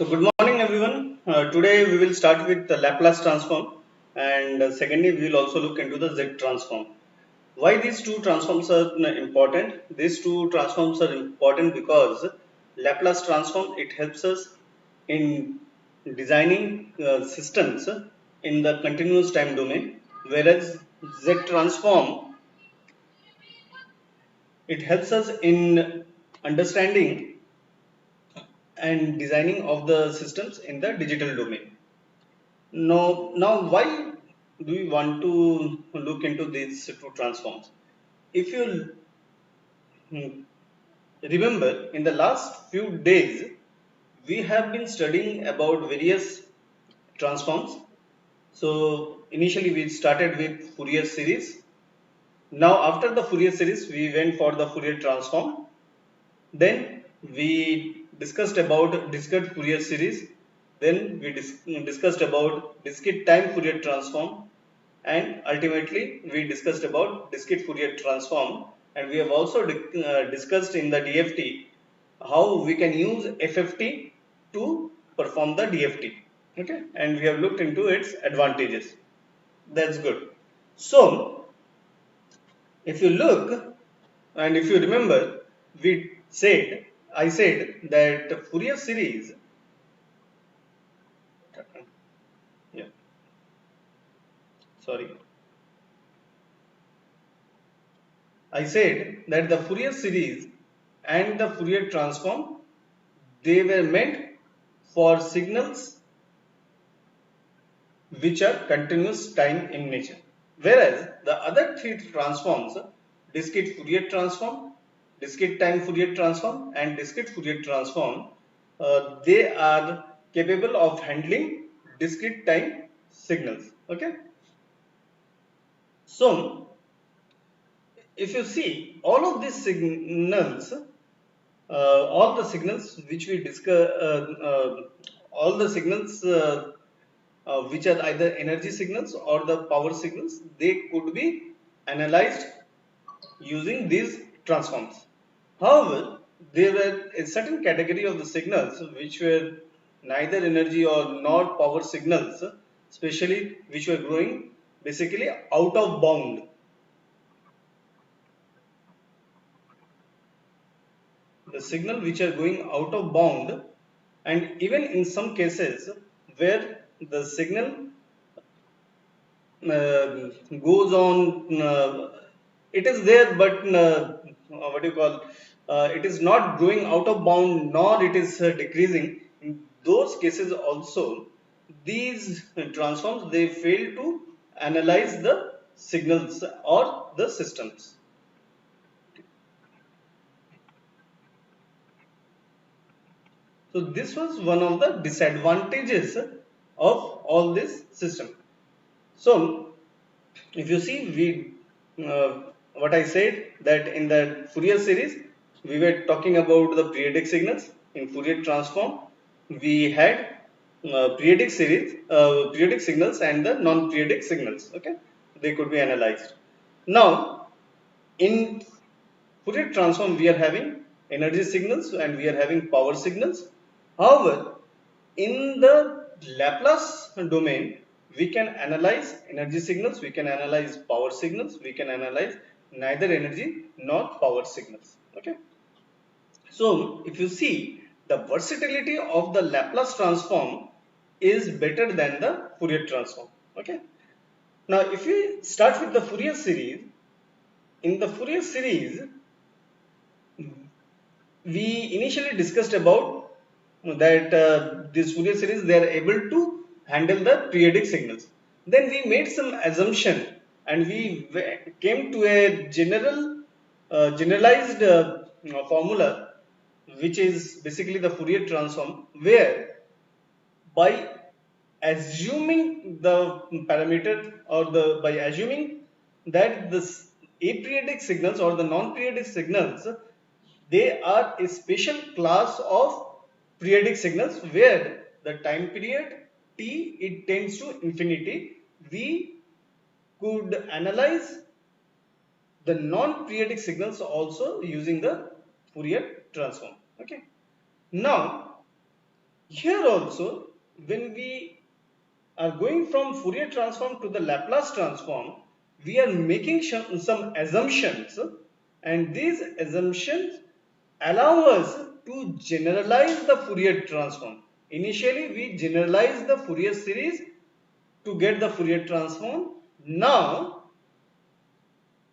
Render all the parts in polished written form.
So good morning everyone. Today we will start with the Laplace transform and secondly we will also look into the Z transform. Why these two transforms are important? These two transforms are important because Laplace transform it helps us in designing systems in the continuous time domain, whereas Z transform it helps us in understanding and designing of the systems in the digital domain. Now, why do we want to look into these two transforms? If you remember, in the last few days, we have been studying about various transforms. So, initially, we started with Fourier series. Now, after the Fourier series, we went for the Fourier transform. Then, we discussed about discrete Fourier series. Then, we discussed about discrete time Fourier transform, and ultimately we discussed about discrete Fourier transform, and we have also discussed in the DFT how we can use FFT to perform the DFT. Okay, and we have looked into its advantages. That's good. So if you look and if you remember, we said I said that Fourier series. Yeah, sorry. I said that the Fourier series and the Fourier transform they were meant for signals which are continuous time in nature. Whereas the other three transforms, discrete Fourier transform, discrete time Fourier transform, and discrete Fourier transform, they are capable of handling discrete time signals. Okay. So if you see all of these signals, all the signals which we discuss, all the signals which are either energy signals or the power signals, they could be analyzed using these transforms. However, there were a certain category of the signals which were neither energy or not power signals, especially which were growing basically out of bound. The signal which are going out of bound, and even in some cases where the signal goes on, it is there, but what do you call? It is not going out of bound, nor it is decreasing. In those cases also, these transforms they fail to analyze the signals or the systems. So this was one of the disadvantages of all this system. So if you see, what I said that in the Fourier series we were talking about the periodic signals. In Fourier transform we had periodic signals and the non-periodic signals. Okay, they could be analyzed. Now in Fourier transform we are having energy signals and we are having power signals. However, in the Laplace domain, we can analyze energy signals, we can analyze power signals, we can analyze neither energy nor power signals. Okay. So, if you see, the versatility of the Laplace transform is better than the Fourier transform. Okay. Now, if we start with the Fourier series, in the Fourier series, we initially discussed about that this Fourier series they are able to handle the periodic signals. Then we made some assumption and we came to a generalized formula which is basically the Fourier transform, where by assuming the parameter or the by assuming that this aperiodic signals or the non-periodic signals they are a special class of periodic signals where the time period t it tends to infinity. We could analyze the non-periodic signals also using the Fourier transform. Okay. Now Here also, when we are going from Fourier transform to the Laplace transform, we are making some assumptions, and these assumptions allow us to generalize the Fourier transform. Initially we generalize the Fourier series to get the Fourier transform. Now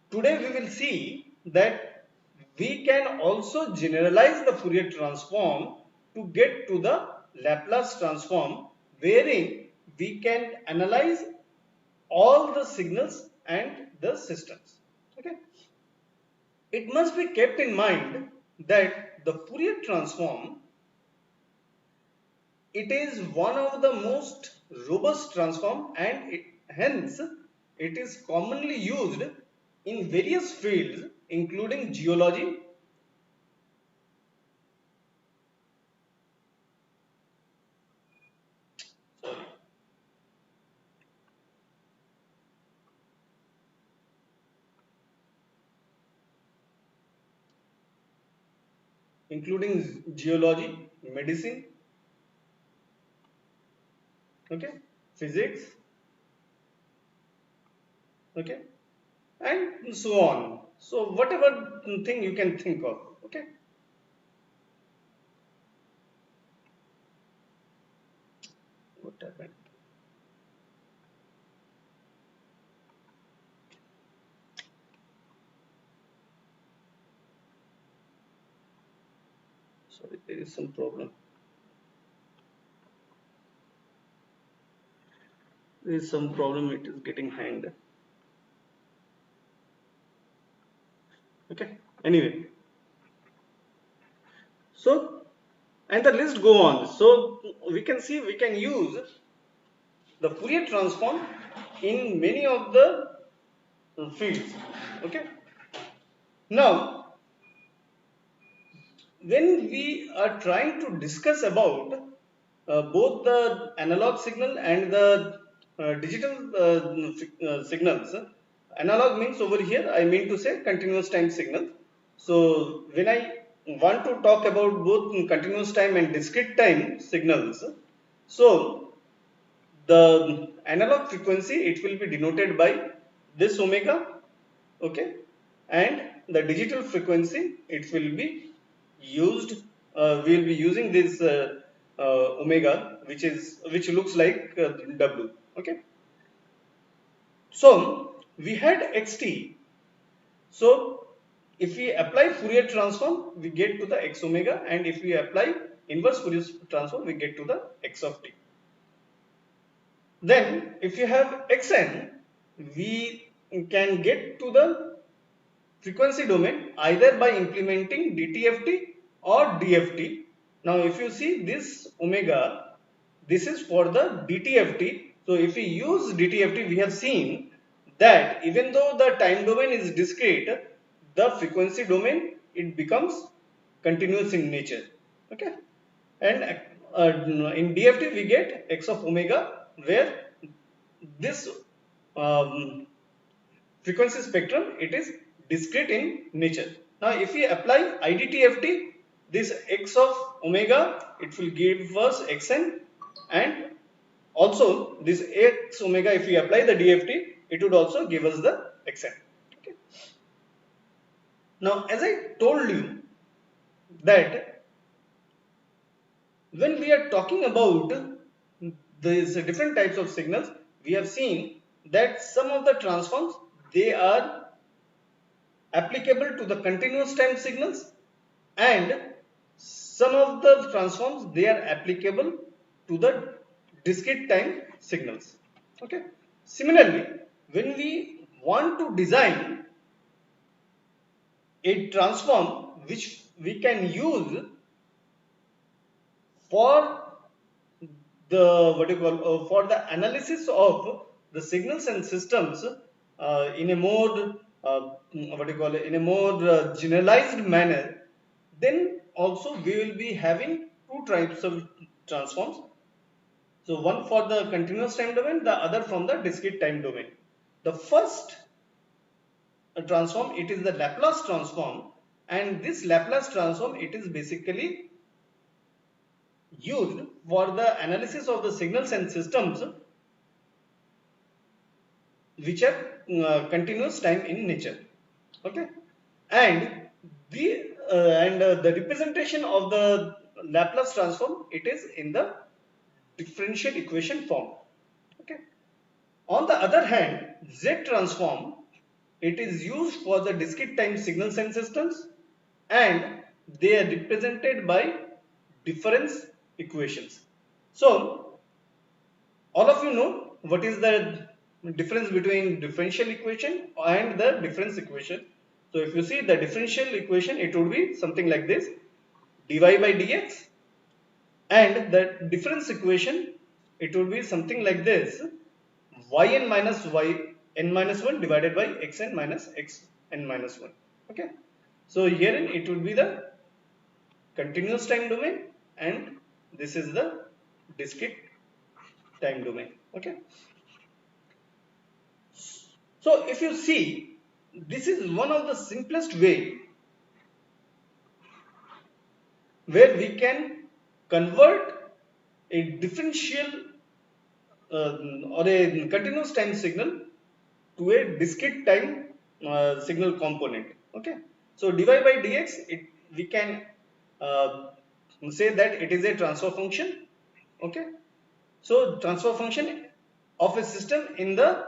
today we will see that we can also generalize the Fourier transform to get to the Laplace transform, wherein we can analyze all the signals and the systems. Okay. It must be kept in mind that the Fourier transform, it is one of the most robust transform, and hence it is commonly used in various fields including geology, medicine, okay, physics, okay, and so on. So whatever thing you can think of, okay. What happened? Sorry, there is some problem. There is some problem. It is getting hanged. Okay. Anyway, so and the list go on. So we can see we can use the Fourier transform in many of the fields. Okay. Now, when we are trying to discuss about both the analog signal and the digital signals, analog means over here I mean to say continuous time signal. So when I want to talk about both continuous time and discrete time signals, so the analog frequency, it will be denoted by this omega, okay, and the digital frequency, it will be used, we will be using this omega, which looks like W, okay. So we had xt. So if we apply Fourier transform, we get to the x omega, and if we apply inverse Fourier transform, we get to the x of t. Then if you have xn, we can get to the frequency domain either by implementing DTFT or DFT. Now if you see this omega, this is for the DTFT. So if we use DTFT, we have seen that even though the time domain is discrete, the frequency domain, it becomes continuous in nature. Okay. And in DFT we get x of omega, where this um, frequency spectrum, it is discrete in nature. Now if we apply IDTFT, this x of omega, it will give us xn, and also this x omega, if we apply the DFT, it would also give us the xn. Okay. Now as I told you that when we are talking about these different types of signals, we have seen that some of the transforms, they are applicable to the continuous time signals, and some of the transforms, they are applicable to the discrete time signals. Okay. Similarly, when we want to design a transform which we can use for the for the analysis of the signals and systems in a more in a more generalized manner, then also we will be having two types of transforms. So one for the continuous time domain, the other from the discrete time domain. The first transform, it is the Laplace transform, and this Laplace transform, it is basically used for the analysis of the signals and systems which are continuous time in nature. Okay, and the representation of the Laplace transform, it is in the differential equation form. Okay. On the other hand, Z transform, it is used for the discrete time signals and systems, and they are represented by difference equations. So all of you know what is the difference between differential equation and the difference equation. So if you see the differential equation, it would be something like this: dy by dx, and the difference equation, it would be something like this: yn minus yn minus 1 divided by xn minus xn minus 1. Okay, so herein it would be the continuous time domain, and this is the discrete time domain. Okay, so if you see, this is one of the simplest way where we can convert a differential or a continuous time signal to a discrete time signal component. Okay, so dy by dx, we can uh, say that it is a transfer function. Okay, so transfer function of a system in the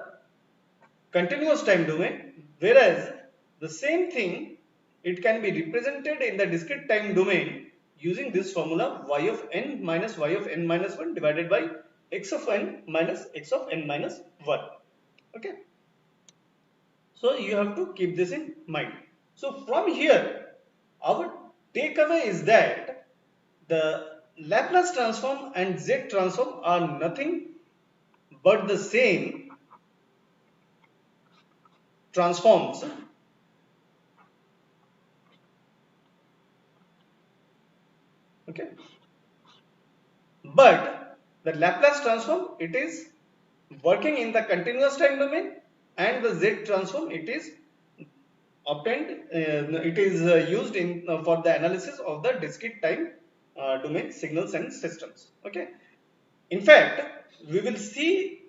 continuous time domain, whereas the same thing, it can be represented in the discrete time domain using this formula: y of n minus y of n minus 1 divided by x of n minus x of n minus 1. Okay, so you have to keep this in mind. So from here, our takeaway is that the Laplace transform and Z transform are nothing but the same transforms. Okay, but the Laplace transform, it is working in the continuous time domain, and the Z transform, it is obtained, it is used in for the analysis of the discrete time domain signals and systems. Okay, in fact, we will see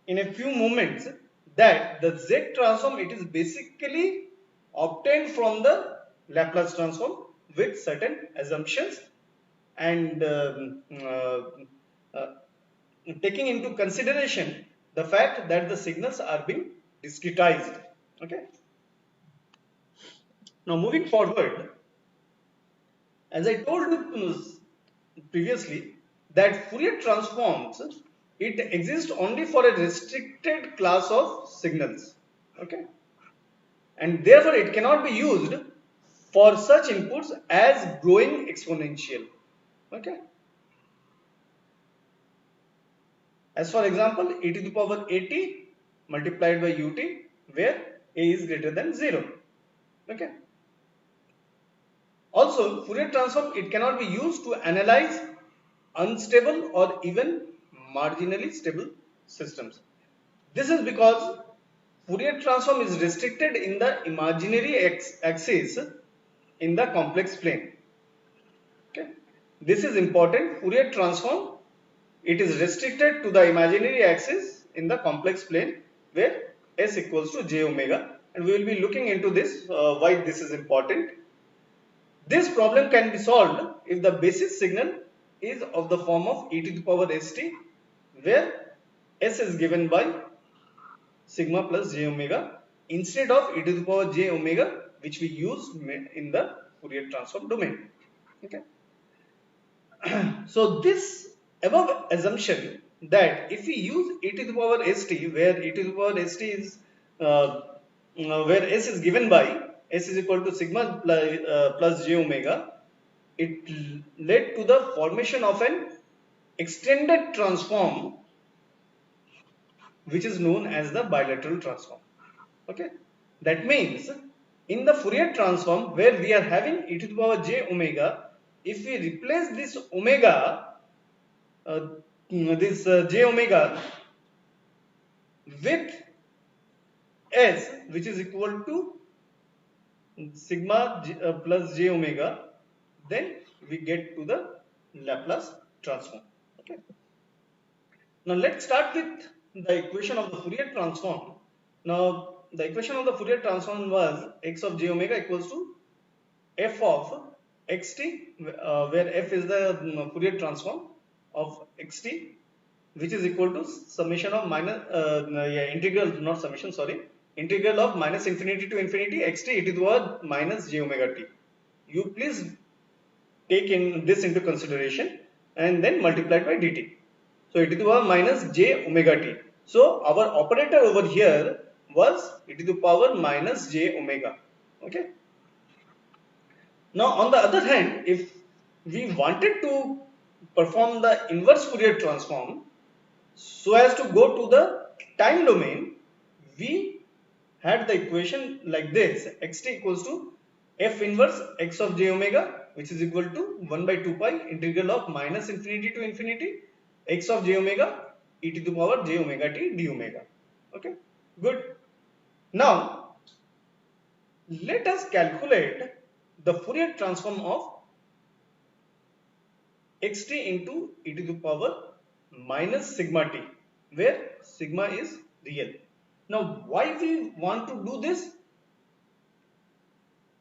in a few moments that the Z transform, it is basically obtained from the Laplace transform with certain assumptions, and uh, taking into consideration the fact that the signals are being discretized. Okay, now moving forward, as I told you previously, that Fourier transforms, it exists only for a restricted class of signals. Okay, and therefore it cannot be used for such inputs as growing exponential. Okay, as for example, e to the power at multiplied by ut, where a is greater than 0. Okay, also Fourier transform, it cannot be used to analyze unstable or even marginally stable systems. This is because Fourier transform is restricted in the imaginary axis in the complex plane. Okay, this is important. Fourier transform, it is restricted to the imaginary axis in the complex plane where s equals to j omega, and we will be looking into this why this is important. This problem can be solved if the basis signal is of the form of e to the power st, where s is given by sigma plus j omega instead of e to the power j omega, which we use in the Fourier transform domain. Okay, so this above assumption that if we use e to the power st, where e to the power st is where s is given by s is equal to sigma plus j omega, it led to the formation of an extended transform which is known as the bilateral transform. Okay, that means in the Fourier transform where we are having e to the power j omega, if we replace this omega, j omega with s, which is equal to sigma plus j omega, then we get to the Laplace transform. Okay. Now let's start with the equation of the Fourier transform. Now the equation of the Fourier transform was x of j omega equals to f of xt, where f is the Fourier transform of xt, which is equal to summation of minus integral, not summation, sorry, integral of minus infinity to infinity xt e to the power minus j omega t. You please take in this into consideration and then multiplied by dt. So e to the power minus j omega t. So our operator over here was e to the power minus j omega. Okay. Now on the other hand, if we wanted to perform the inverse Fourier transform so as to go to the time domain, we had the equation like this: xt equals to f inverse x of j omega, which is equal to 1 by 2 pi integral of minus infinity to infinity x of j omega e to the power j omega t d omega. Okay, good. Now let us calculate the Fourier transform of xt into e to the power minus sigma t, where sigma is real. Now why we want to do this?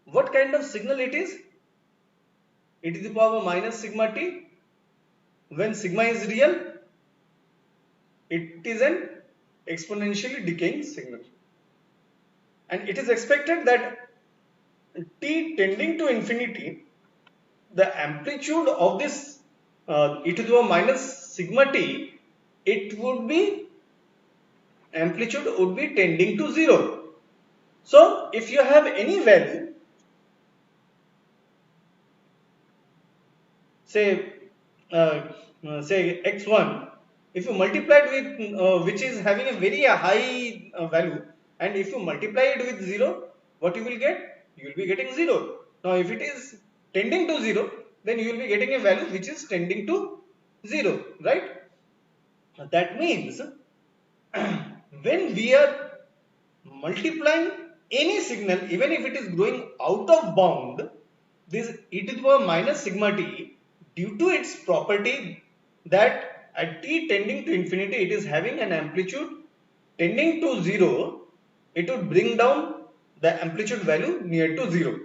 What kind of signal it is? E to the power minus sigma t. When sigma is real, it is an exponentially decaying signal, and it is expected that t tending to infinity, the amplitude of this e to the power minus sigma t, it would be amplitude would be tending to 0. So if you have any value, say x1, if you multiply it with which is having a very high value, and if you multiply it with 0, what you will get? You will be getting 0. Now if it is tending to 0, then you will be getting a value which is tending to 0, right? That means when we are multiplying any signal, even if it is going out of bound, this e to the power minus sigma t, due to its property that at t tending to infinity, it is having an amplitude tending to 0, it would bring down the amplitude value near to 0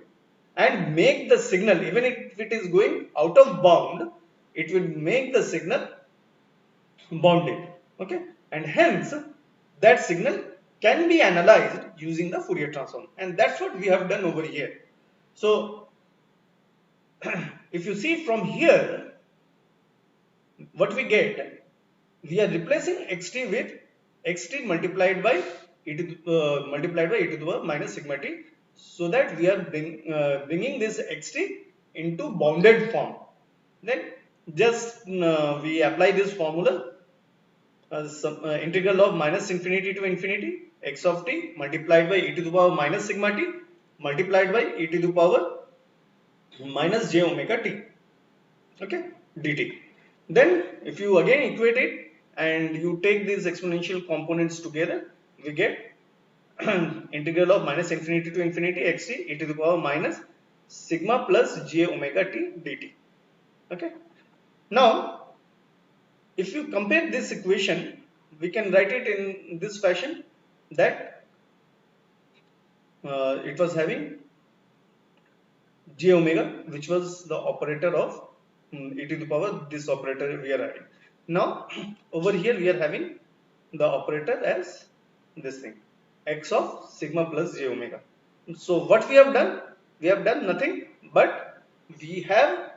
and make the signal, even if it is going out of bound, it will make the signal bounded. Okay, and hence that signal can be analyzed using the Fourier transform, and that's what we have done over here. So if you see from here, what we get, we are replacing xt with xt multiplied by e to the power minus sigma t, so that we are bringing this xt into bounded form. Then just we apply this formula, integral of minus infinity to infinity x of t multiplied by e to the power minus sigma t multiplied by e to the power minus j omega t, okay, dt. Then if you again equate it and you take these exponential components together, we get integral of minus infinity to infinity xt e to the power minus sigma plus j omega t dt. Okay, now if you compare this equation, we can write it in this fashion, that it was having j omega, which was the operator of e to the power, this operator we are having. Now over here we are having the operator as this thing, x of sigma plus j omega. So what we have done? We have done nothing but we have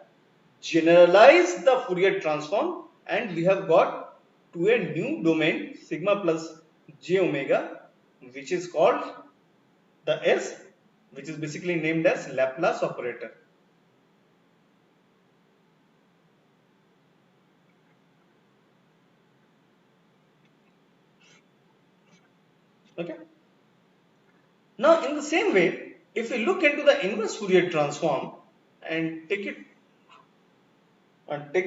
generalized the Fourier transform, and we have got to a new domain sigma plus j omega, which is called the S, which is basically named as Laplace operator. Okay. Now in the same way, if we look into the inverse Fourier transform and take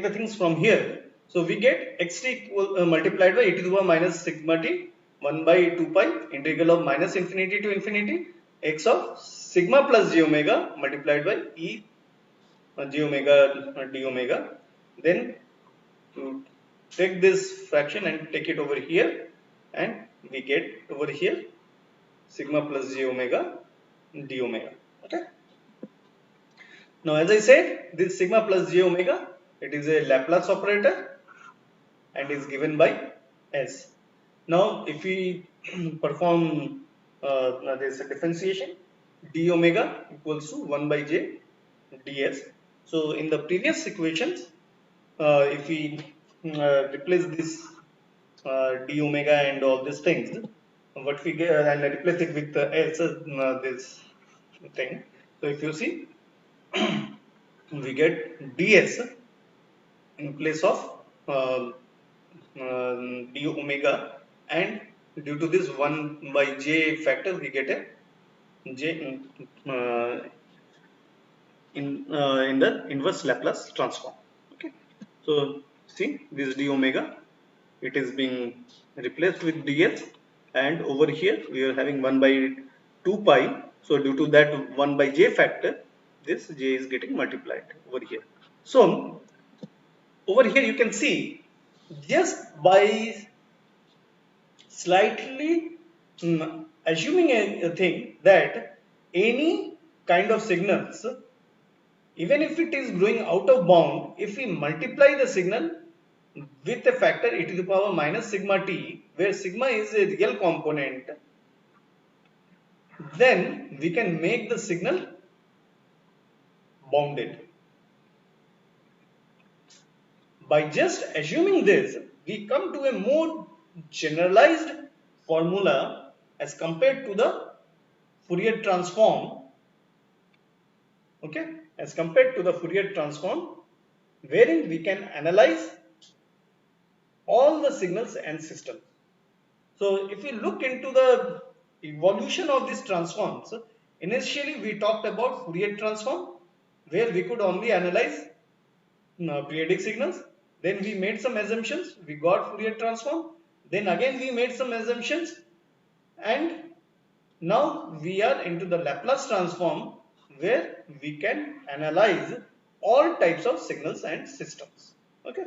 the things from here, so we get xt equal multiplied by e to the power minus sigma t 1 by 2 pi integral of minus infinity to infinity x of sigma plus j omega multiplied by e j omega d omega. Then to take this fraction and take it over here, and we get over here sigma plus j omega d omega. Okay. Now, as I said, this sigma plus j omega, it is a Laplace operator and is given by S. Now, if we perform this differentiation, d omega equals to 1 by j ds. So, in the previous equations, if we replace this d omega and all these things, what we get and replace it with S, this thing. So, if you see, we get ds in place of uh, d omega, and due to this 1 by j factor we get a j in the inverse Laplace transform. Okay, so see this d omega, it is being replaced with ds, and over here we are having 1 by 2 pi. So due to that 1 by j factor, this j is getting multiplied over here. So over here you can see, just by slightly assuming a thing, that any kind of signals, even if it is going out of bound, if we multiply the signal with a factor e to the power minus sigma t, where sigma is a real component, then we can make the signal bounded. By just assuming this, we come to a more generalized formula as compared to the Fourier transform. Okay, as compared to the Fourier transform, wherein we can analyze all the signals and systems. So if we look into the evolution of these transforms, initially we talked about Fourier transform, where we could only analyze periodic signals. Then we made some assumptions, we got Fourier transform. Then again we made some assumptions, and now we are into the Laplace transform, where we can analyze all types of signals and systems. Okay.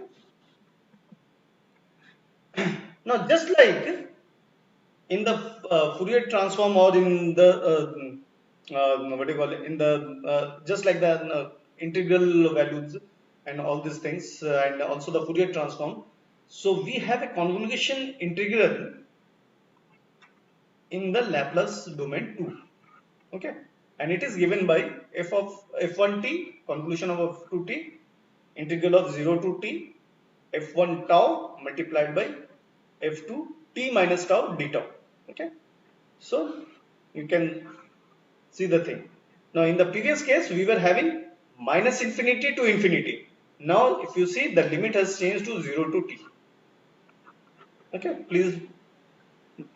Now, just like in the Fourier transform, or in the what do you call it, in the just like the integral values and all these things, and also the Fourier transform, so we have a convolution integral in the Laplace domain too. Okay, and it is given by f of f1t convolution of f2t integral of 0 to t f1 tau multiplied by f2 t minus tau d tau. Okay, so you can see the thing. Now in the previous case we were having minus infinity to infinity. Now if you see, the limit has changed to 0 to t. Okay,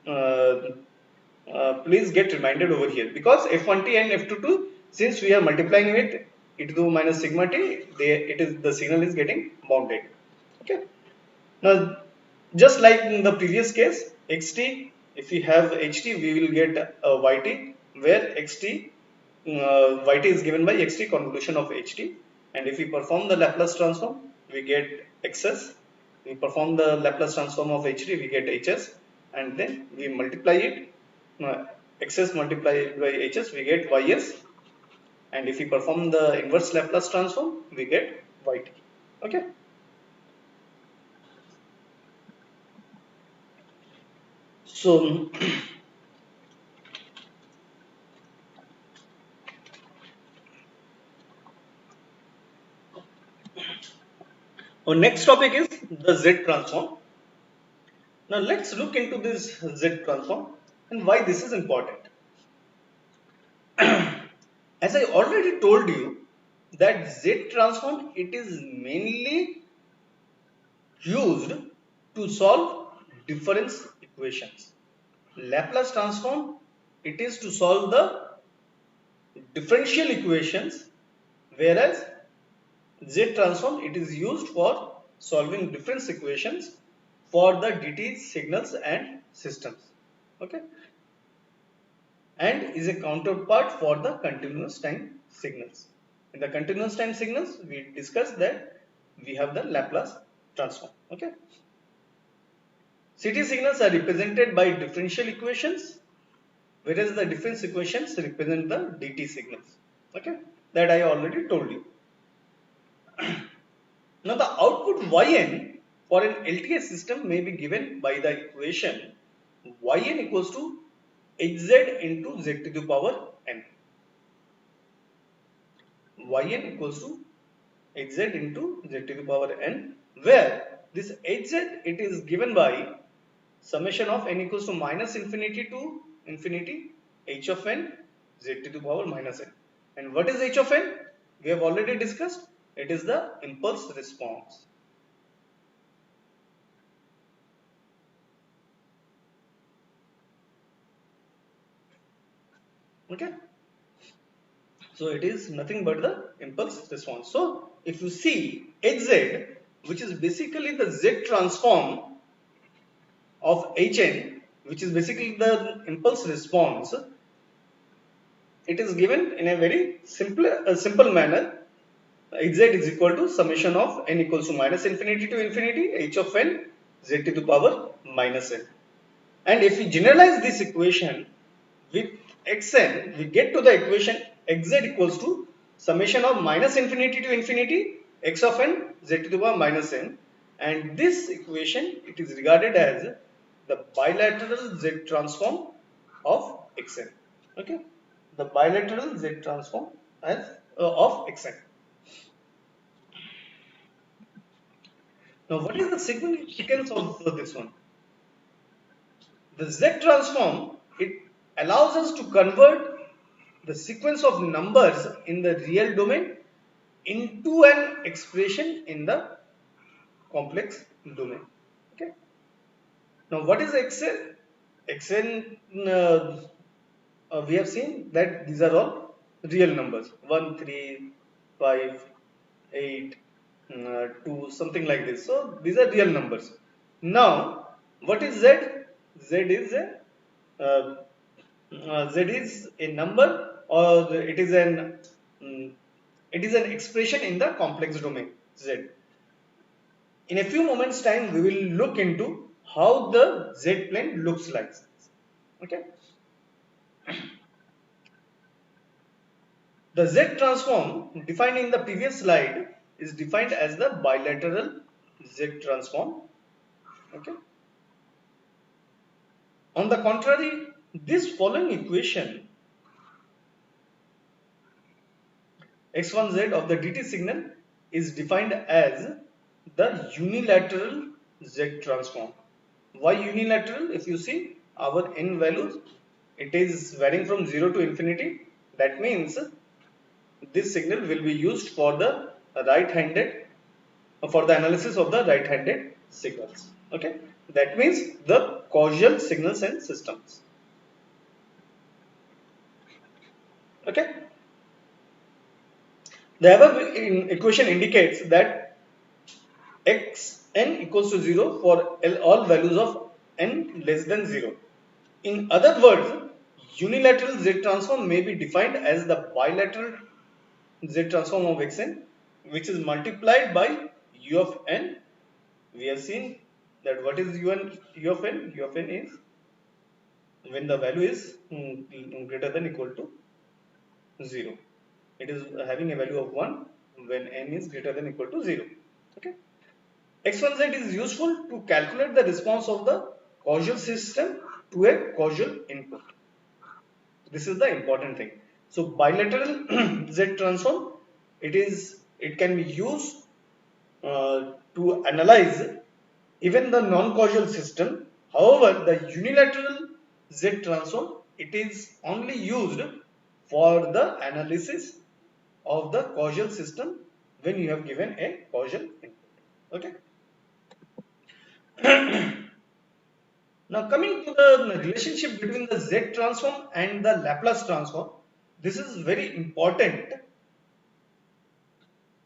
uh, please get reminded over here, because f1t and f22, since we are multiplying with e to the minus sigma t, the signal is getting bounded. Okay, now just like in the previous case, xt, if we have ht, we will get yt, where xt yt is given by xt convolution of ht, and if we perform the Laplace transform, we get xs. We perform the Laplace transform of ht, we get hs, and then we multiply it, xs multiplied by hs, we get ys, and if we perform the inverse Laplace transform, we get yt. Okay. So our next topic is the Z transform. Now let's look into this Z transform and why this is important. As I already told you, that Z transform, it is mainly used to solve difference equations. Laplace transform, it is to solve the differential equations, whereas Z transform, it is used for solving difference equations for the DT signals and systems. Okay, and is a counterpart for the continuous time signals. In the continuous time signals, we discussed that we have the Laplace transform. Okay. CT signals are represented by differential equations, whereas the difference equations represent the DT signals. Okay, that I already told you. Now the output Yn for an LTI system may be given by the equation Yn equals to Hz into Z to the power n. Yn equals to Hz into Z to the power n, where this Hz it is given by summation of n equals to minus infinity to infinity h of n Z to the power minus n. And what is h of n? We have already discussed. It is the impulse response. Okay. So it is nothing but the impulse response. So if you see Hz, which is basically the Z transform of Hn, which is basically the impulse response, it is given in a very simple manner. Hz is equal to summation of n equals to minus infinity to infinity h of n Z to the power minus n. And if we generalize this equation with xn, we get to the equation xz equals to summation of minus infinity to infinity x of n Z to the power minus n. And this equation, it is regarded as the bilateral Z transform of xn. Okay, the bilateral Z transform as of xn. Now, what is the significance of this one? The Z transform, it allows us to convert the sequence of numbers in the real domain into an expression in the complex domain. Okay. Now, what is Xn? Xn, we have seen that these are all real numbers 1, 3, 5, 8, 2, something like this. So, these are real numbers. Now, what is Z? Z is a Z is a number, or it is an expression in the complex domain Z. In a few moments time we will look into how the Z plane looks like. Okay. The Z transform defined in the previous slide is defined as the bilateral Z transform. Okay. On the contrary, this following equation x1z of the DT signal is defined as the unilateral Z transform. Why unilateral? If you see our n values, it is varying from 0 to infinity. That means this signal will be used for the right-handed, for the analysis of the right-handed signals. Okay, that means the causal signals and systems. Okay, the above equation indicates that xn equals to 0 for all values of n less than 0. In other words, unilateral Z transform may be defined as the bilateral Z transform of xn, which is multiplied by u of n. We have seen that what is u of n? U of n is when the value is greater than equal to 0. It is having a value of 1 when n is greater than equal to 0. Okay. X1z is useful to calculate the response of the causal system to a causal input. This is the important thing. So bilateral Z transform, it can be used to analyze even the non-causal system. However, the unilateral Z transform, it is only used for the analysis of the causal system when you have given a causal input. Okay. Now coming to the relationship between the Z transform and the Laplace transform, this is very important.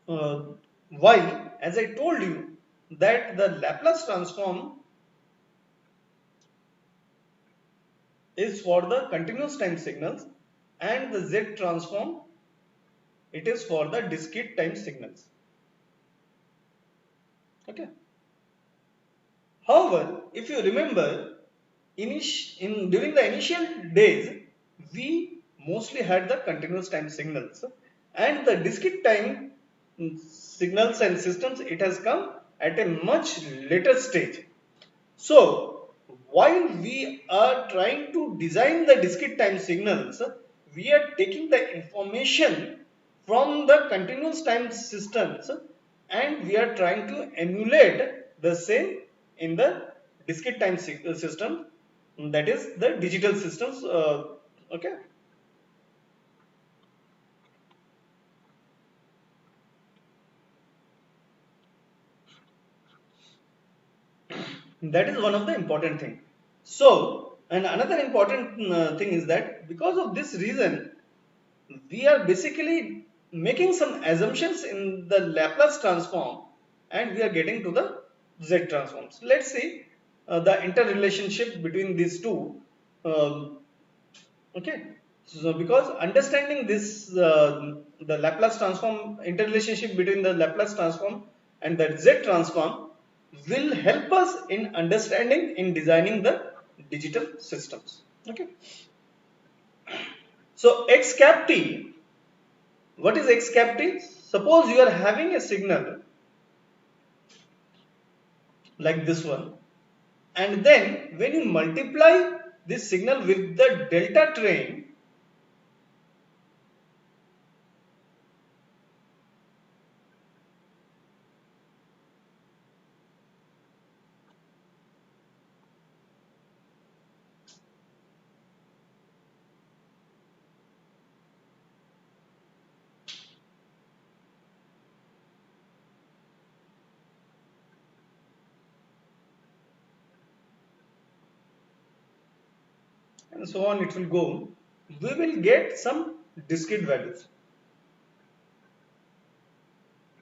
Why? As I told you that the Laplace transform is for the continuous time signals and the Z transform, it is for the discrete time signals. Okay. However, if you remember, during the initial days, we mostly had the continuous time signals, and the discrete time signals and systems, it has come at a much later stage. So, while we are trying to design the discrete time signals, we are taking the information from the continuous time systems and we are trying to emulate the same in the discrete time system, that is the digital systems. Okay, that is one of the important thing. So, and another important thing is that because of this reason, we are basically making some assumptions in the Laplace transform and we are getting to the Z transforms. Let's see the interrelationship between these two. Um, okay, so because understanding this, the Laplace transform, interrelationship between the Laplace transform and the Z transform will help us in understanding, in designing the digital systems. Okay, so X cap T. What is X cap T? Suppose you are having a signal like this one, and then when you multiply this signal with the delta train, and so on, it will go. We will get some discrete values.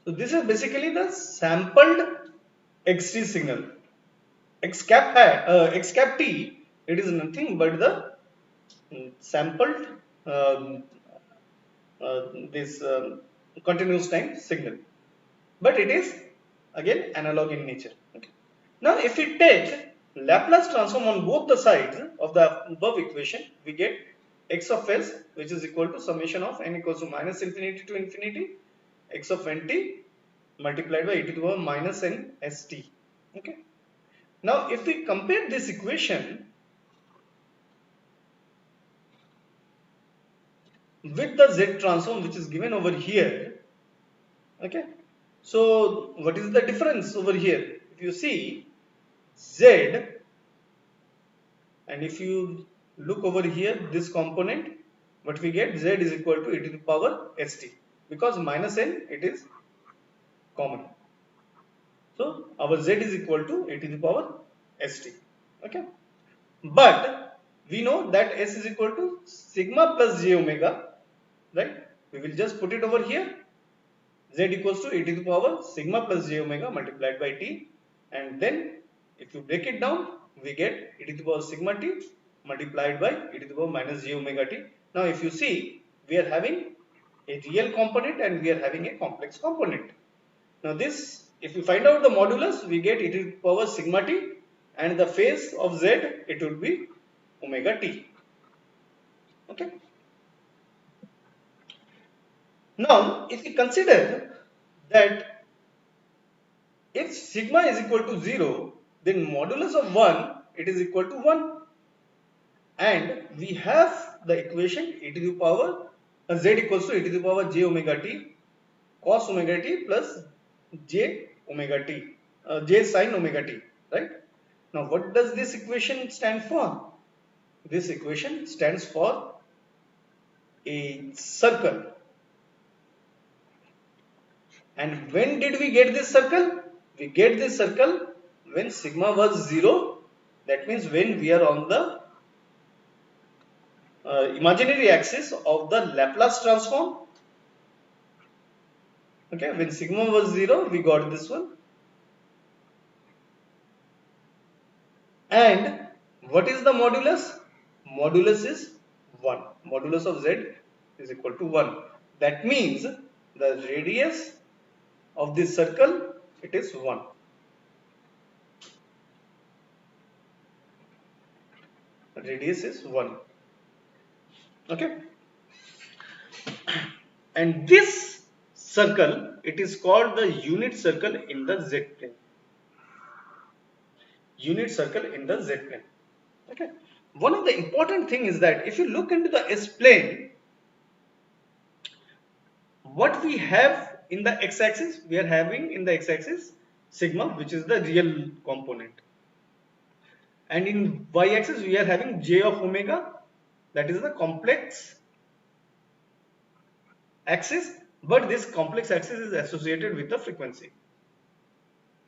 So this is basically the sampled XT signal. X cap T, it is nothing but the sampled um, this continuous time signal, but it is again analog in nature. Okay. Now, if we take Laplace transform on both the sides of the above equation, we get x of s, which is equal to summation of n equals to minus infinity to infinity x of nt multiplied by e to the power minus n st. Okay. Now, if we compare this equation with the z transform which is given over here, okay. So, what is the difference over here? If you see z, and if you look over here, this component, what we get, z is equal to e to the power st, because minus n, it is common. So our z is equal to e to the power st. Okay, but we know that s is equal to sigma plus j omega, right? We will just put it over here. Z equals to e to the power sigma plus j omega multiplied by t, and then if you break it down, we get e to the power sigma t multiplied by e to the power minus j omega t. Now if you see, we are having a real component and we are having a complex component. Now this, if we find out the modulus, we get e to the power sigma t, and the phase of z, it would be omega t. Okay. Now if we consider that if sigma is equal to 0, then modulus of 1, it is equal to 1. And we have the equation e to the power z equals to e to the power j omega t cos omega t plus j omega t, j sin omega t, right? Now what does this equation stand for? This equation stands for a circle. And when did we get this circle? We get this circle when sigma was 0. That means when we are on the imaginary axis of the Laplace transform. Okay, when sigma was 0, we got this one. And what is the modulus? Modulus is 1. Modulus of z is equal to 1. That means the radius of this circle, it is 1. radius is 1. Okay, and this circle, it is called the unit circle in the z plane. Unit circle in the z plane. Okay, one of the important thing is that if you look into the s plane, what we have in the x-axis, we are having in the x-axis sigma, which is the real component, and in y-axis we are having j of omega, that is the complex axis, but this complex axis is associated with the frequency.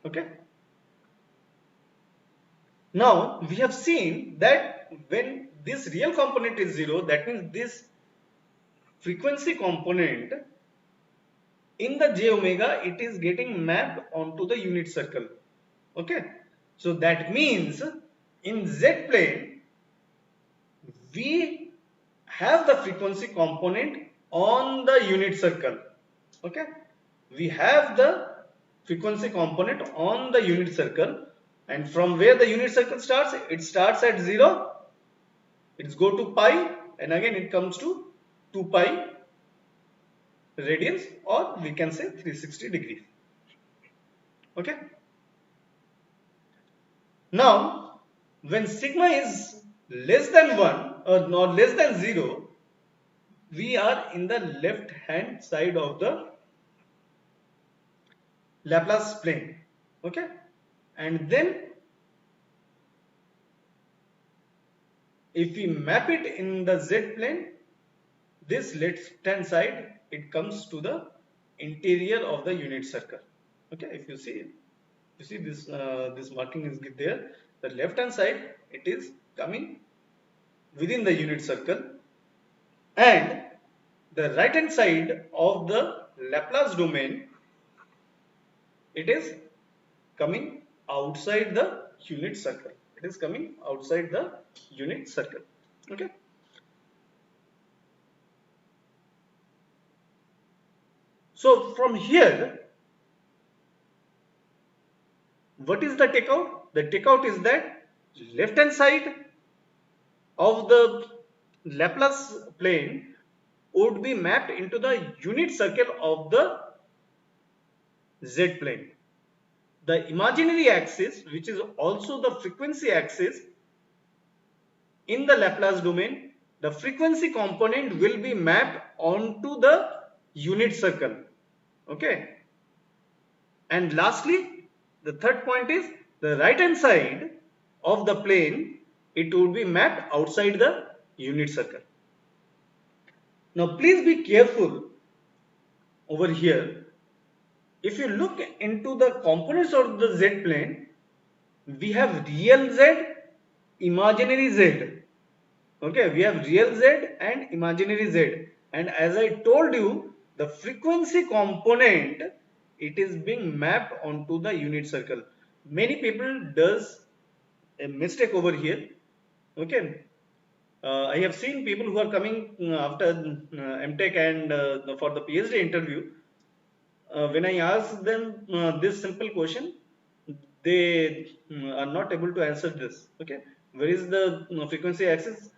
Okay, now we have seen that when this real component is 0, that means this frequency component in the j omega, it is getting mapped onto the unit circle. Okay, so that means in z plane we have the frequency component on the unit circle. Okay, we have the frequency component on the unit circle, and from where the unit circle starts, it starts at 0, it's go to pi, and again it comes to 2 pi radians, or we can say 360 degrees. Okay, now when sigma is less than 1 or not less than 0, we are in the left hand side of the Laplace plane. Okay, and then if we map it in the z plane, this left hand side, it comes to the interior of the unit circle. Okay, if you see this this marking is there, the left hand side, it is coming within the unit circle, and the right hand side of the Laplace domain, it is coming outside the unit circle. It is coming outside the unit circle. Okay, so from here, what is the takeout? The takeout is that left hand side of the Laplace plane would be mapped into the unit circle of the z plane. The imaginary axis, which is also the frequency axis in the Laplace domain, the frequency component will be mapped onto the unit circle. Okay, and lastly, the third point is the right hand side of the plane, it would be mapped outside the unit circle. Now please be careful over here. If you look into the components of the z plane, we have real z, imaginary z. Okay, we have real z and imaginary z, and as I told you, the frequency component, it is being mapped onto the unit circle. Many people does a mistake over here. Okay, I have seen people who are coming after MTech and for the PhD interview. When I ask them this simple question, they are not able to answer this. Okay, where is the frequency axis?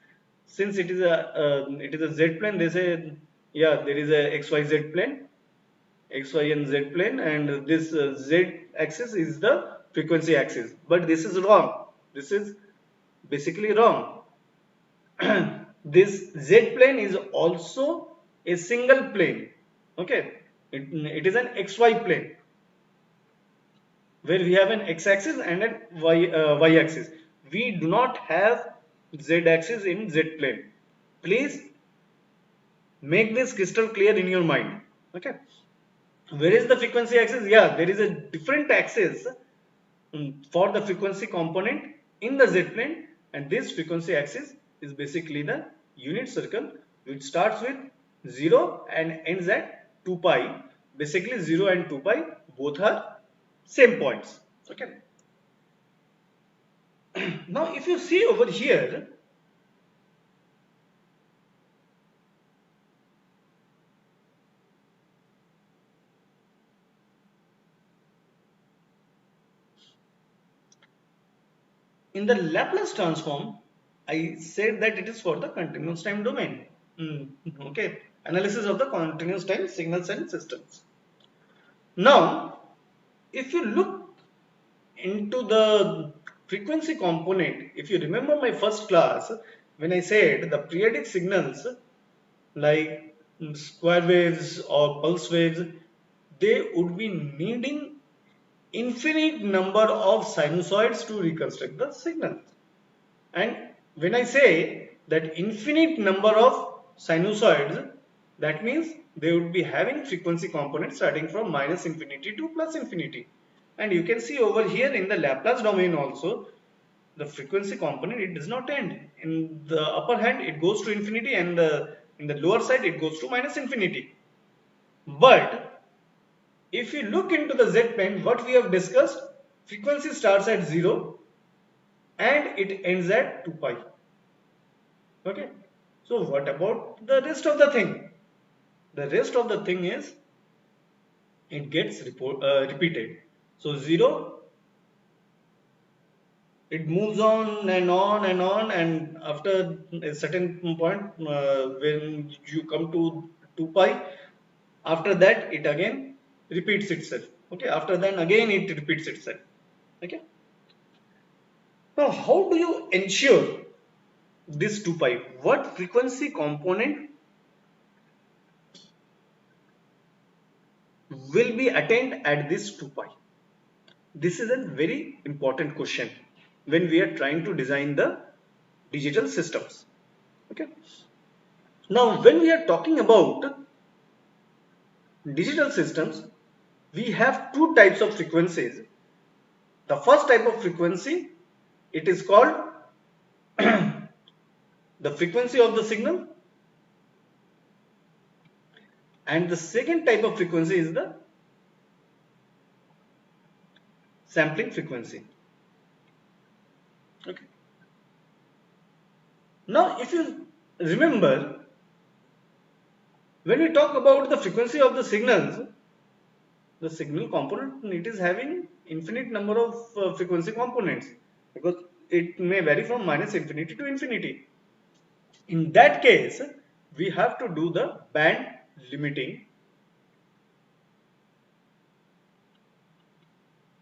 Since it is a z plane, they say, yeah, there is a xyz plane, xy and z plane, and this z axis is the frequency axis. But this is wrong. This is basically wrong. This z plane is also a single plane. Okay, it is an xy plane where we have an x-axis and a y-axis. We do not have z-axis in z-plane. Please make this crystal clear in your mind. Okay. Where is the frequency axis? Yeah, there is a different axis for the frequency component in the z-plane, and this frequency axis is basically the unit circle, which starts with 0 and ends at 2 pi. Basically 0 and 2 pi both are same points. Okay. Now if you see over here, in the Laplace transform, I said that it is for the continuous time domain. Okay, analysis of the continuous time signals and systems. Now, if you look into the frequency component, if you remember my first class, when I said the periodic signals like square waves or pulse waves, they would be needing infinite number of sinusoids to reconstruct the signal. And when I say that infinite number of sinusoids, that means they would be having frequency components starting from minus infinity to plus infinity. And you can see over here in the Laplace domain also, the frequency component, it does not end. In the upper hand, it goes to infinity, and in the lower side, it goes to minus infinity. But if you look into the z plane, what we have discussed, frequency starts at 0 and it ends at 2 pi. Okay. So what about the rest of the thing? The rest of the thing is it gets repeated. So 0, it moves on and on and on, and after a certain point, when you come to 2 pi, after that it again repeats itself. Okay. After then again it repeats itself. Okay. Now how do you ensure this 2 pi? What frequency component will be attained at this 2 pi? This is a very important question when we are trying to design the digital systems. Okay. Now, when we are talking about digital systems, we have two types of frequencies. The first type of frequency, it is called the frequency of the signal, and the second type of frequency is the sampling frequency. Okay. Now, if you remember, when we talk about the frequency of the signals, the signal component, it is having infinite number of frequency components, because it may vary from minus infinity to infinity. In that case, we have to do the band limiting,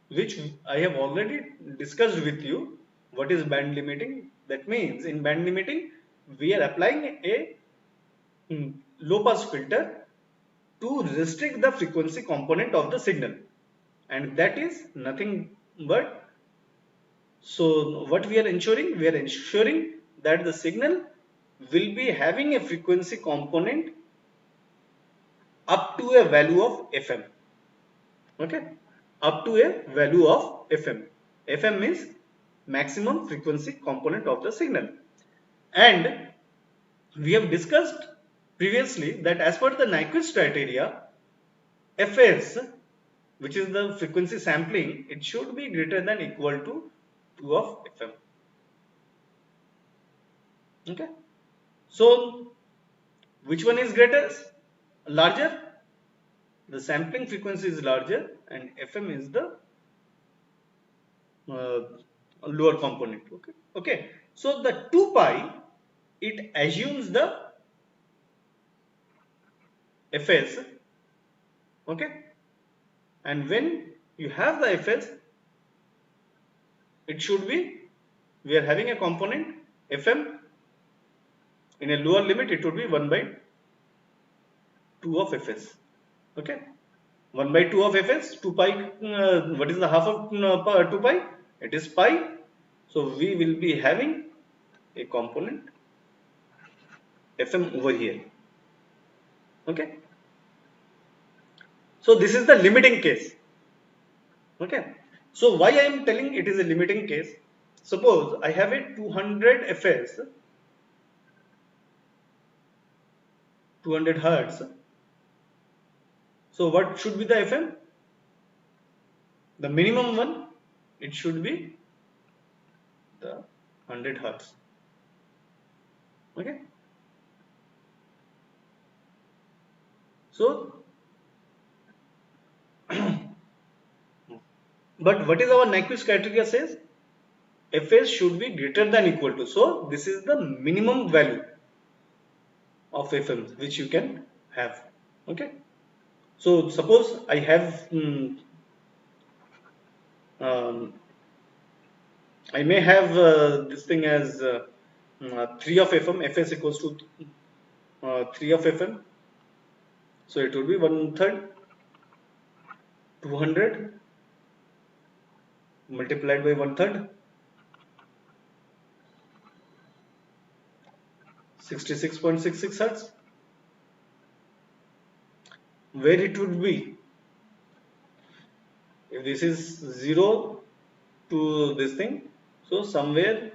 which I have already discussed with you. What is band limiting? That means in band limiting, we are applying a low pass filter to restrict the frequency component of the signal, and that is nothing but, so what we are ensuring? We are ensuring that the signal will be having a frequency component up to a value of FM. Okay, up to a value of FM. FM is maximum frequency component of the signal. And we have discussed previously that as per the Nyquist criteria, Fs, which is the frequency sampling, it should be greater than equal to 2 of FM. Okay. So, which one is greater? Larger? The sampling frequency is larger, and FM is the lower component. Okay. Okay. So, the 2 pi, it assumes the Fs. Okay. And when you have the Fs, it should be, we are having a component Fm. In a lower limit, it would be 1 by 2 of Fs. Okay. 1 by 2 of Fs, 2 pi, what is the half of 2 pi? It is pi. So we will be having a component Fm over here. Okay. So this is the limiting case. Okay. So why I am telling it is a limiting case? Suppose I have a 200 Fs, 200 Hertz. So what should be the FM? The minimum one, it should be the 100 Hertz. Okay. So, but what is our Nyquist criteria says? Fs should be greater than equal to. So this is the minimum value of Fm which you can have. Okay. So suppose I have um, I may have this thing as 3 of Fm, Fs equals to 3 of Fm. So it would be 1/3 200 multiplied by 1/3 66.66 hertz. Where it would be if this is 0 to this thing, so somewhere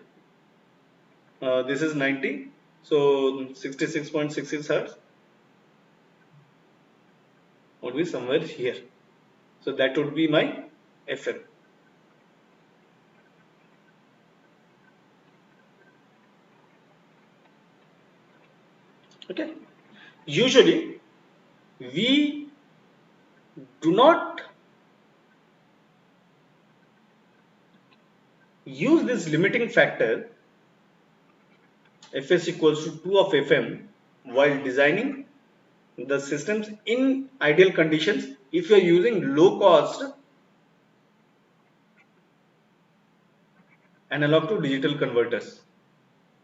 this is 90, so 66.66 hertz would be somewhere here. So that would be my Fm. Okay. Usually we do not use this limiting factor Fs equals to 2 of Fm while designing the systems in ideal conditions if you are using low cost analog to digital converters.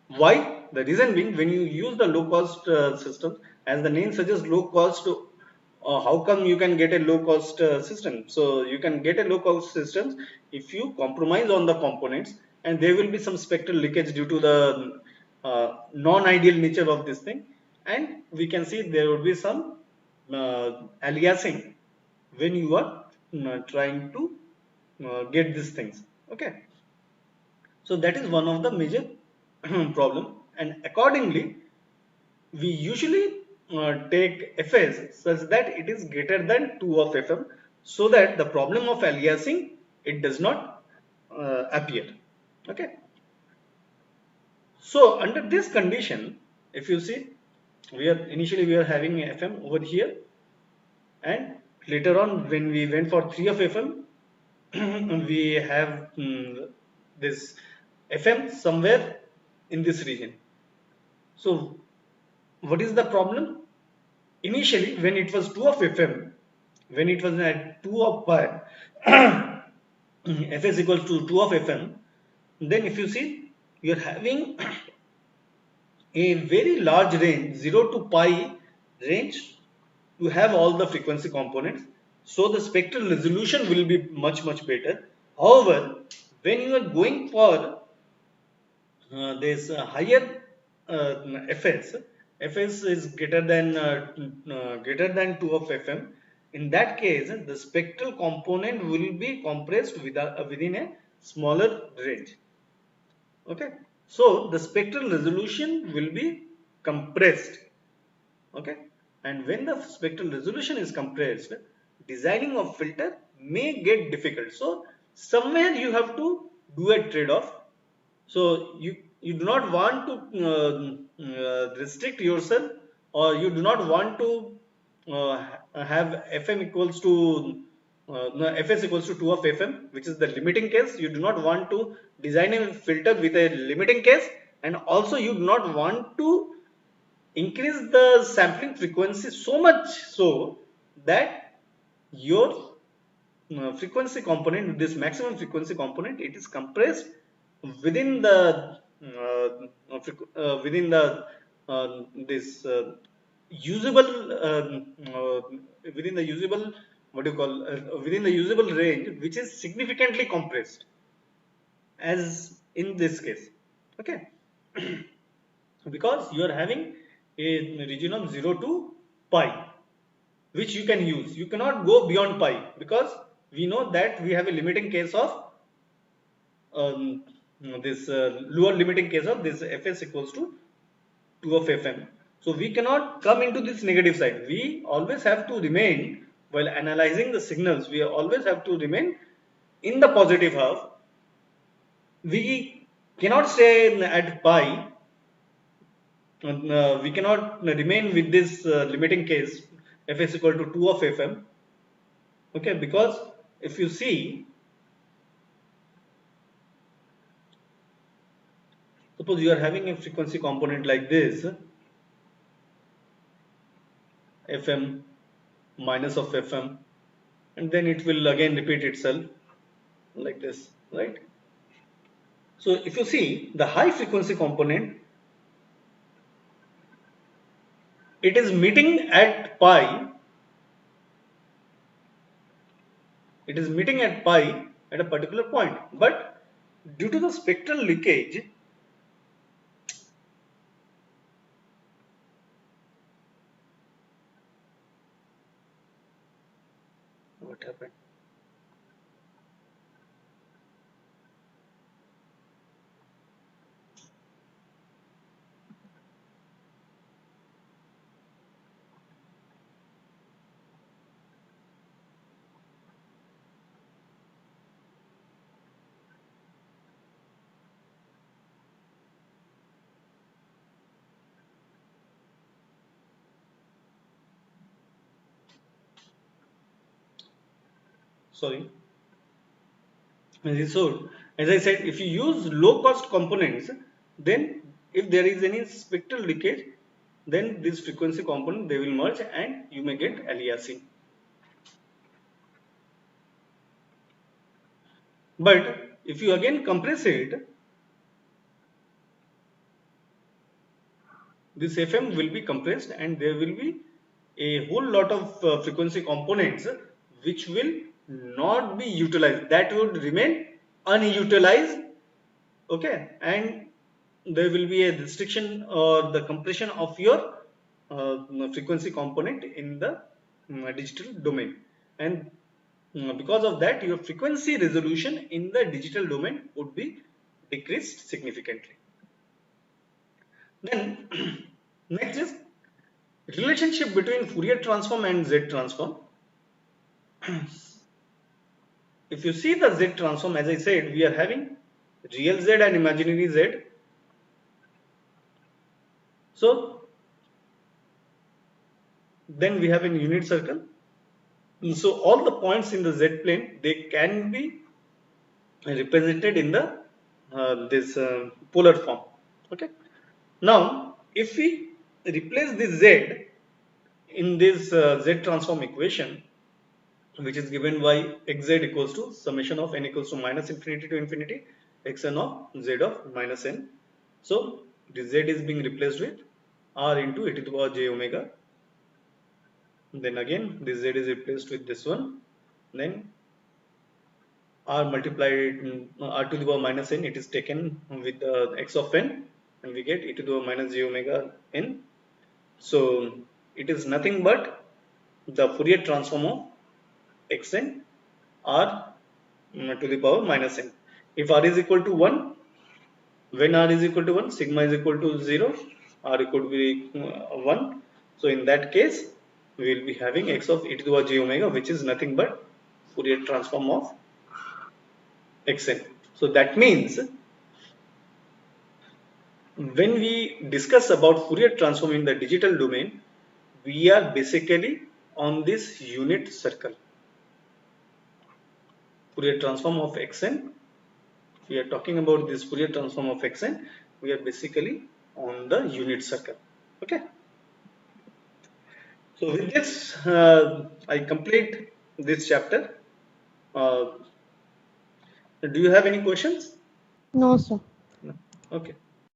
Why? The reason being, when you use the low cost system, as the name suggests, low cost, how come you can get a low cost system? So you can get a low cost system if you compromise on the components, and there will be some spectral leakage due to the non-ideal nature of this thing, and we can see there would be some aliasing when you are trying to get these things. Okay. So that is one of the major problem, and accordingly we usually take Fs such that it is greater than 2 of Fm, so that the problem of aliasing it does not appear. Okay. So under this condition, if you see, we are having Fm over here, and later on when we went for 3 of Fm, we have this Fm somewhere in this region. So what is the problem? Initially, when it was 2 of Fm, when it was at 2 of pi, Fs equals to 2 of Fm, then if you see, you are having a very large range, 0 to pi range, to have all the frequency components. So the spectral resolution will be much better. However, when you are going for this higher Fs, Fs is greater than 2 of Fm. In that case, the spectral component will be compressed within a smaller range. Okay, so the spectral resolution will be compressed. Okay, and when the spectral resolution is compressed, designing of filter may get difficult. So somewhere you have to do a trade-off. So you do not want to restrict yourself, or you do not want to have Fm equals to no, Fs equals to 2 of Fm, which is the limiting case. You do not want to design a filter with a limiting case, and also you do not want to increase the sampling frequency so much so that your frequency component, this maximum frequency component, it is compressed within the within the this usable within the usable, what do you call, within the usable range, which is significantly compressed, as in this case. Okay. Because you are having a region of 0 to pi, which you can use. You cannot go beyond pi, because we know that we have a limiting case of this lower limiting case of this Fs equals to 2 of Fm. So we cannot come into this negative side. We always have to remain, while analyzing the signals, we always have to remain in the positive half. We cannot stay at pi. We cannot remain with this limiting case Fs equal to 2 of Fm. Okay, because if you see, Suppose you are having a frequency component like this, Fm minus of Fm, and then it will again repeat itself like this, right? So if you see the high frequency component, it is meeting at pi, it is meeting at pi at a particular point, but due to the spectral leakage, what happened? Sorry. So, as I said, if you use low cost components, then if there is any spectral leakage, then this frequency component they will merge and you may get aliasing. But if you again compress it, this FM will be compressed and there will be a whole lot of frequency components which will not be utilized, that would remain unutilized, okay, and there will be a restriction or the compression of your frequency component in the digital domain, and because of that your frequency resolution in the digital domain would be decreased significantly. Then next is relationship between Fourier transform and Z transform. If you see the Z transform, as I said, we are having real Z and imaginary Z. So then we have a unit circle. So all the points in the Z plane, they can be represented in the this polar form. Okay. Now, if we replace this Z in this Z transform equation, which is given by xz equals to summation of n equals to minus infinity to infinity xn of z of minus n. So this z is being replaced with r into e to the power j omega. Then again this z is replaced with this one. Then r multiplied r to the power minus n, it is taken with x of n, and we get e to the power minus j omega n. So it is nothing but the Fourier transform of xn r to the power minus n. If r is equal to 1, when r is equal to 1, sigma is equal to 0, r equal to be 1. So in that case, we will be having x of e to the power j omega, which is nothing but Fourier transform of xn. So that means when we discuss about Fourier transform in the digital domain, we are basically on this unit circle. Fourier transform of xn, we are talking about this Fourier transform of xn, we are basically on the unit circle. Okay. So with this, I complete this chapter. Do you have any questions? No, sir. No. Okay.